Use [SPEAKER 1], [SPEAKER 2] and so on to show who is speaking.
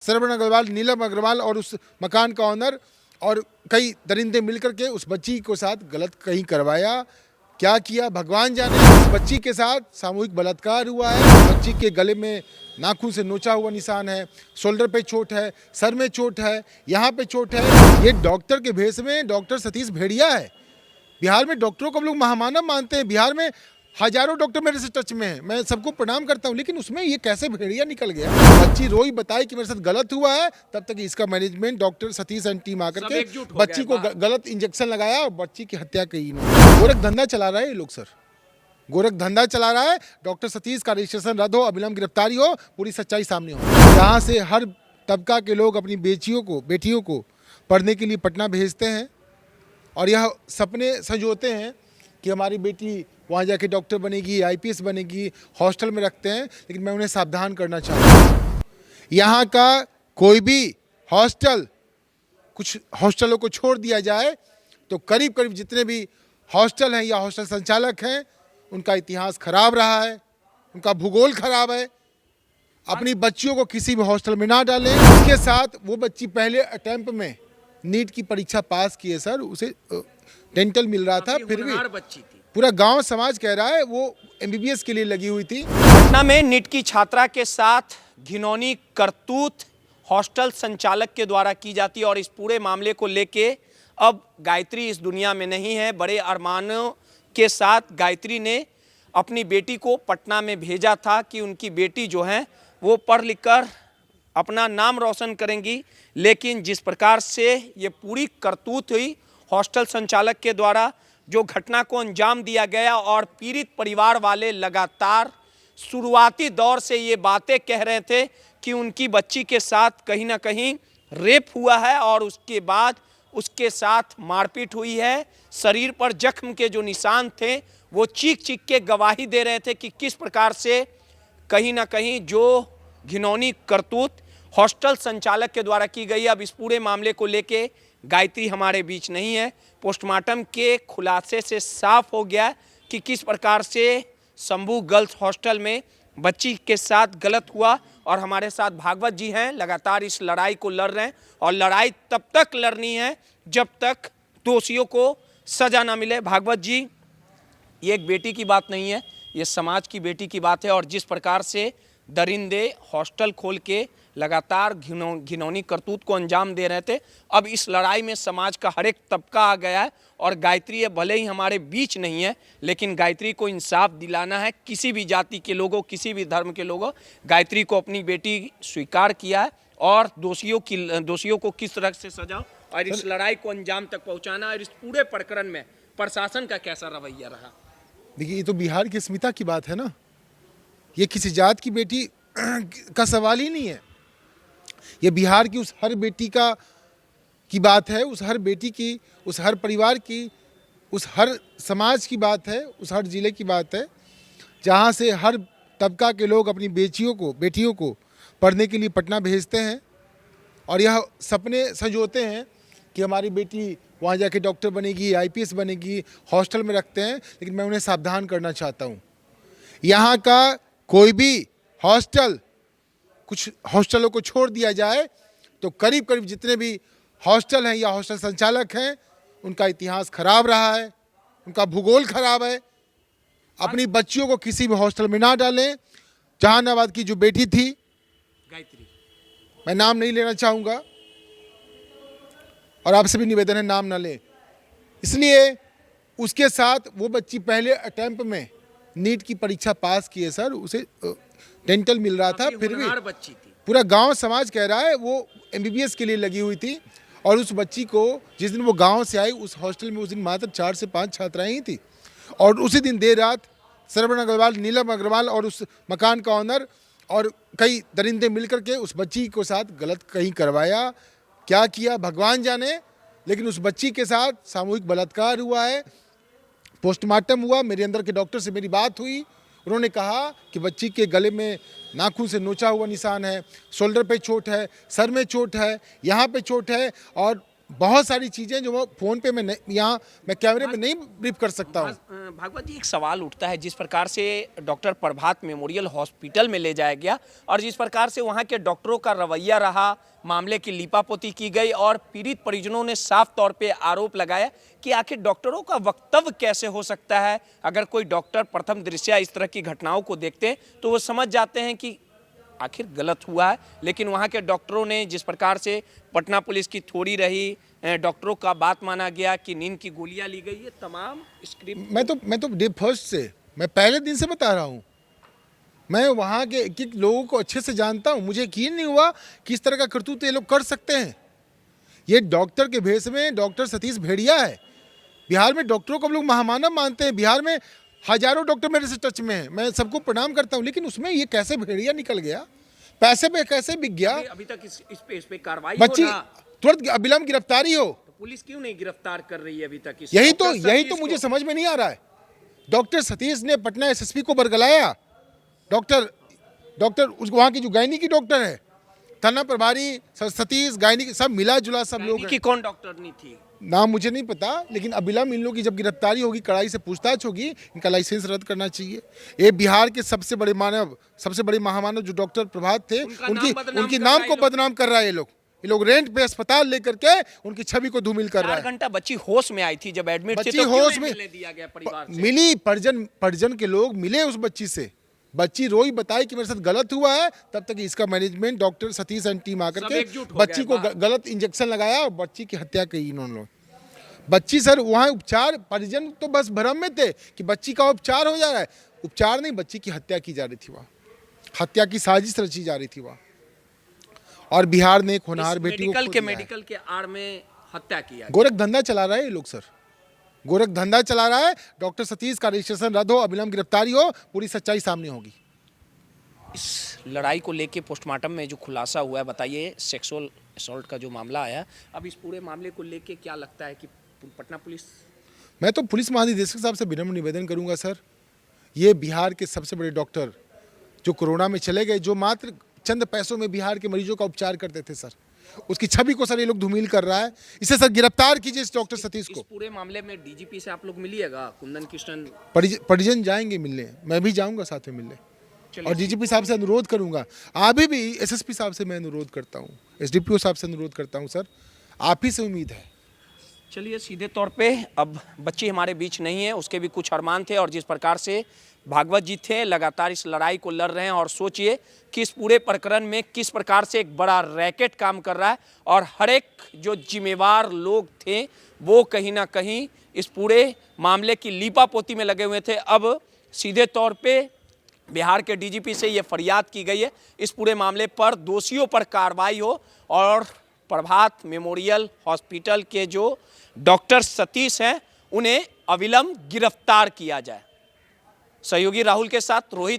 [SPEAKER 1] श्रवण अग्रवाल, नीलम अग्रवाल और उस मकान का ऑनर और कई दरिंदे मिलकर के उस बच्ची के साथ गलत कहीं करवाया। क्या किया भगवान जाने। उस बच्ची के साथ सामूहिक बलात्कार हुआ है। बच्ची के गले में नाखून से नोचा हुआ निशान है, शोल्डर पे चोट है, सर में चोट है, यहाँ पे चोट है। ये डॉक्टर के भेष में डॉक्टर सतीश भेड़िया है। बिहार में डॉक्टरों को हम लोग महामानव मानते हैं। बिहार में हजारों डॉक्टर मेरे से टच में है, मैं सबको प्रणाम करता हूँ, लेकिन उसमें ये कैसे भेड़िया निकल गया। बच्ची रोई, बताई कि मेरे साथ गलत हुआ है, तब तक इसका management doctor Satish and team आकर के बच्ची को गलत इंजेक्शन लगाया और बच्ची की हत्या की इन्होंने। गोरख धंधा चला रहा है ये लोग सर, गोरख धंधा चला रहा है। डॉक्टर सतीश का रजिस्ट्रेशन रद्द हो, अविलंब गिरफ्तारी हो, पूरी सच्चाई सामने हो। यहाँ से हर तबका के लोग अपनी बेटियों को पढ़ने के लिए पटना भेजते हैं और यह सपने संजोते हैं कि हमारी बेटी वहाँ जाके डॉक्टर बनेगी, आईपीएस बनेगी, हॉस्टल में रखते हैं। लेकिन मैं उन्हें सावधान करना चाहता हूँ, यहाँ का कोई भी हॉस्टल, कुछ हॉस्टलों को छोड़ दिया जाए तो करीब करीब जितने भी हॉस्टल हैं या हॉस्टल संचालक हैं, उनका इतिहास खराब रहा है, उनका भूगोल खराब है। अपनी बच्चियों को किसी भी हॉस्टल में ना डालें। उसके साथ वो बच्ची पहले अटेम्प्ट में नीट की परीक्षा पास की है सर, उसे डेंटल मिल रहा था, फिर भी बच्ची थी। पूरा गांव समाज कह रहा है वो एमबीबीएस के लिए लगी हुई थी।
[SPEAKER 2] पटना में नीट की छात्रा के साथ घिनौनी करतूत हॉस्टल संचालक के द्वारा की जाती है और इस पूरे मामले को लेके अब गायत्री इस दुनिया में नहीं है। बड़े अरमानों के साथ गायत्री ने अपनी बेटी को पटना में भेजा था कि उनकी बेटी जो है वो पढ़ लिख कर अपना नाम रोशन करेंगी, लेकिन जिस प्रकार से ये पूरी करतूत हुई हॉस्टल संचालक के द्वारा, जो घटना को अंजाम दिया गया और पीड़ित परिवार वाले लगातार शुरुआती दौर से ये बातें कह रहे थे कि उनकी बच्ची के साथ कहीं ना कहीं रेप हुआ है और उसके बाद उसके साथ मारपीट हुई है। शरीर पर जख्म के जो निशान थे वो चीख चीख के गवाही दे रहे थे कि किस प्रकार से कहीं ना कहीं जो घिनौनी करतूत हॉस्टल संचालक के द्वारा की गई। अब इस पूरे मामले को लेके गायत्री हमारे बीच नहीं है। पोस्टमार्टम के खुलासे से साफ हो गया कि किस प्रकार से शंभू गर्ल्स हॉस्टल में बच्ची के साथ गलत हुआ और हमारे साथ भागवत जी हैं, लगातार इस लड़ाई को लड़ रहे हैं और लड़ाई तब तक लड़नी है जब तक दोषियों को सजा ना मिले। भागवत जी, ये एक बेटी की बात नहीं है, ये समाज की बेटी की बात है और जिस प्रकार से दरिंदे हॉस्टल खोल के लगातार घिनौनी करतूत को अंजाम दे रहे थे, अब इस लड़ाई में समाज का हर एक तबका आ गया है और गायत्री भले ही हमारे बीच नहीं है, लेकिन गायत्री को इंसाफ दिलाना है। किसी भी जाति के लोगों, किसी भी धर्म के लोगों, गायत्री को अपनी बेटी स्वीकार किया है और दोषियों को किस तरह से सजा और इस लड़ाई को अंजाम तक पहुँचाना। और इस पूरे प्रकरण में प्रशासन का कैसा रवैया रहा?
[SPEAKER 1] देखिए, ये तो बिहार की अस्मिता की बात है ना, ये किसी जात की बेटी का सवाल ही नहीं है। ये बिहार की उस हर बेटी की बात है, उस हर बेटी की, उस हर परिवार की, उस हर समाज की बात है, उस हर जिले की बात है, जहाँ से हर तबका के लोग अपनी बेटियों को पढ़ने के लिए पटना भेजते हैं और यह सपने संजोते हैं कि हमारी बेटी वहाँ जाके डॉक्टर बनेगी, आईपीएस बनेगी, हॉस्टल में रखते हैं। लेकिन मैं उन्हें सावधान करना चाहता हूँ, यहाँ का कोई भी हॉस्टल, कुछ हॉस्टलों को छोड़ दिया जाए तो करीब करीब जितने भी हॉस्टल हैं या हॉस्टल संचालक हैं, उनका इतिहास खराब रहा है, उनका भूगोल खराब है। अपनी बच्चियों को किसी भी हॉस्टल में ना डालें। जहानाबाद की जो बेटी थी
[SPEAKER 2] गायत्री,
[SPEAKER 1] मैं नाम नहीं लेना चाहूँगा और आपसे भी निवेदन है नाम ना लें, इसलिए उसके साथ वो बच्ची पहले अटेम्प्ट में नीट की परीक्षा पास की है सर, उसे डेंटल मिल रहा था, फिर भी
[SPEAKER 2] बच्ची थी। पूरा
[SPEAKER 1] पूरा गांव समाज कह रहा है वो एमबीबीएस के लिए लगी हुई थी और उस बच्ची को जिस दिन वो गांव से आई, उस हॉस्टल में उस दिन मात्र 4 से 5 छात्राएं ही थी और उसी दिन देर रात श्रवण अग्रवाल, नीलम अग्रवाल और उस मकान का ऑनर और कई दरिंदे मिलकर के उस बच्ची के साथ गलत कहीं करवाया। क्या किया भगवान जाने। लेकिन उस बच्ची के साथ सामूहिक बलात्कार हुआ है। पोस्टमार्टम हुआ, मेरे अंदर के डॉक्टर से मेरी बात हुई, उन्होंने कहा कि बच्ची के गले में नाखून से नोचा हुआ निशान है, शोल्डर पे चोट है, सर में चोट है, यहाँ पे चोट है और बहुत सारी चीज़ें जो वो फ़ोन पे मैं यहाँ मैं कैमरे में नहीं ब्रीफ कर सकता हूँ।
[SPEAKER 2] भागवत जी, एक सवाल उठता है, जिस प्रकार से डॉक्टर प्रभात मेमोरियल हॉस्पिटल में ले जाया गया और जिस प्रकार से वहां के डॉक्टरों का रवैया रहा, मामले की लीपापोती की गई और पीड़ित परिजनों ने साफ तौर पे आरोप लगाया कि आखिर डॉक्टरों का वक्तव्य कैसे हो सकता है। अगर कोई डॉक्टर प्रथम दृष्टया इस तरह की घटनाओं को देखते हैं तो वो समझ जाते हैं कि आखिर गलत हुआ है, लेकिन वहाँ के डॉक्टरों ने जिस प्रकार से पटना पुलिस की थोड़ी रही, डॉक्टरों का बात माना गया कि नींद की गोलियां ली गई, ये तमाम स्क्रिप्ट
[SPEAKER 1] मैं तो डे फर्स्ट से, मैं पहले दिन से बता रहा हूँ। मैं वहाँ के एक एक लोगों को अच्छे से जानता हूँ। मुझे यकीन नहीं हुआ कि इस तरह का करतूत ये लोग कर सकते हैं। ये डॉक्टर के भेष में डॉक्टर सतीश भेड़िया है। बिहार में डॉक्टरों को हम लोग महामानव मानते हैं। बिहार में हजारों डॉक्टर मेरे से टच में हैं, मैं सबको प्रणाम करता हूँ, लेकिन उसमें ये कैसे भेड़िया निकल गया, पैसे पे कैसे बिक गया।
[SPEAKER 2] अभी तक इस पे कार्रवाई
[SPEAKER 1] बच्ची
[SPEAKER 2] हो ना,
[SPEAKER 1] तुरंत अविलंब गिरफ्तारी हो।
[SPEAKER 2] तो पुलिस क्यों नहीं गिरफ्तार कर रही है अभी तक?
[SPEAKER 1] यही तो मुझे समझ में नहीं आ रहा है। डॉक्टर सतीश ने पटना एसएसपी को बरगलाया। डॉक्टर वहाँ की जो गायनी की डॉक्टर है, थाना प्रभारी सतीश, गायनी सब मिला जुला सब लोग
[SPEAKER 2] की कौन डॉक्टर नहीं थी,
[SPEAKER 1] नाम मुझे नहीं पता, लेकिन अविलंब इन लोगों की जब गिरफ्तारी होगी, कड़ाई से पूछताछ होगी, इनका लाइसेंस रद्द करना चाहिए। ये बिहार के सबसे बड़े महामानव जो डॉक्टर प्रभात थे, उनकी नाम को बदनाम कर रहा है ये लोग रेंट पे अस्पताल लेकर के उनकी छवि को धूमिल कर रहा है।
[SPEAKER 2] 4 घंटा बच्ची होश में आई थी जब एडमिट थी,
[SPEAKER 1] बच्ची
[SPEAKER 2] तो
[SPEAKER 1] होश
[SPEAKER 2] क्यों
[SPEAKER 1] में
[SPEAKER 2] नहीं दिया गया परिवार से?
[SPEAKER 1] मिली, परिजन के लोग मिले उस बच्ची से। बच्ची रोई, बताई कि मेरे साथ गलत हुआ है। तब तक इसका management doctor Satish and team आकर के बच्ची को गलत इंजेक्शन लगाया और बच्ची की हत्या की इन्होंने। बच्ची सर वहाँ उपचार, परिजन तो बस भ्रम में थे कि बच्ची का उपचार हो जा रहा है। उपचार नहीं, बच्ची की हत्या की जा रही थी। वहाँ हत्या की साजिश रची जा रही थी वहाँ, और बिहार ने एक होनहार बेटी को
[SPEAKER 2] मेडिकल के आड़ में हत्या किया।
[SPEAKER 1] गोरख धंधा चला रहा है ये लोग सर, गोरख धंधा चला रहा है। डॉक्टर सतीश का रजिस्ट्रेशन रद्द हो, अविलंब गिरफ्तारी हो, पूरी सच्चाई सामने होगी।
[SPEAKER 2] इस लड़ाई को लेके पोस्टमार्टम में जो खुलासा हुआ है, बताइए, सेक्सुअल असॉल्ट का जो मामला आया, अब इस पूरे मामले को लेके क्या लगता है कि पटना पुलिस?
[SPEAKER 1] मैं तो पुलिस महानिदेशक साहब से विनम्र निवेदन करूंगा सर, ये बिहार के सबसे बड़े डॉक्टर जो कोरोना में चले गए, जो मात्र चंद पैसों में बिहार के मरीजों का उपचार करते थे सर, उसकी छवि को सर ये लोग धूमिल कर रहा है। इसे सर गिरफ्तार कीजिए इस डॉक्टर सतीश को।
[SPEAKER 2] इस पूरे मामले में डीजीपी से आप लोग मिलिएगा? कुंदन कृष्णन
[SPEAKER 1] परिजन जाएंगे मिलने, मैं भी जाऊंगा साथ में मिलने, और डीजीपी साहब से अनुरोध करूंगा। अभी भी एसएसपी साहब से मैं अनुरोध करता हूँ, एसडीपीओ साहब से अनुरोध करता हूँ, सर आप ही से उम्मीद है।
[SPEAKER 2] चलिए, सीधे तौर पे अब बच्ची हमारे बीच नहीं है, उसके भी कुछ अरमान थे, और जिस प्रकार से भागवत जी थे लगातार इस लड़ाई को लड़ रहे हैं, और सोचिए कि इस पूरे प्रकरण में किस प्रकार से एक बड़ा रैकेट काम कर रहा है, और हर एक जो जिम्मेवार लोग थे वो कहीं ना कहीं इस पूरे मामले की लीपापोती में लगे हुए थे। अब सीधे तौर पे बिहार के डीजीपी से ये फरियाद की गई है, इस पूरे मामले पर दोषियों पर कार्रवाई हो और प्रभात मेमोरियल हॉस्पिटल के जो डॉक्टर सतीश हैं उन्हें अविलंब गिरफ्तार किया जाए। सहयोगी राहुल के साथ रोहित।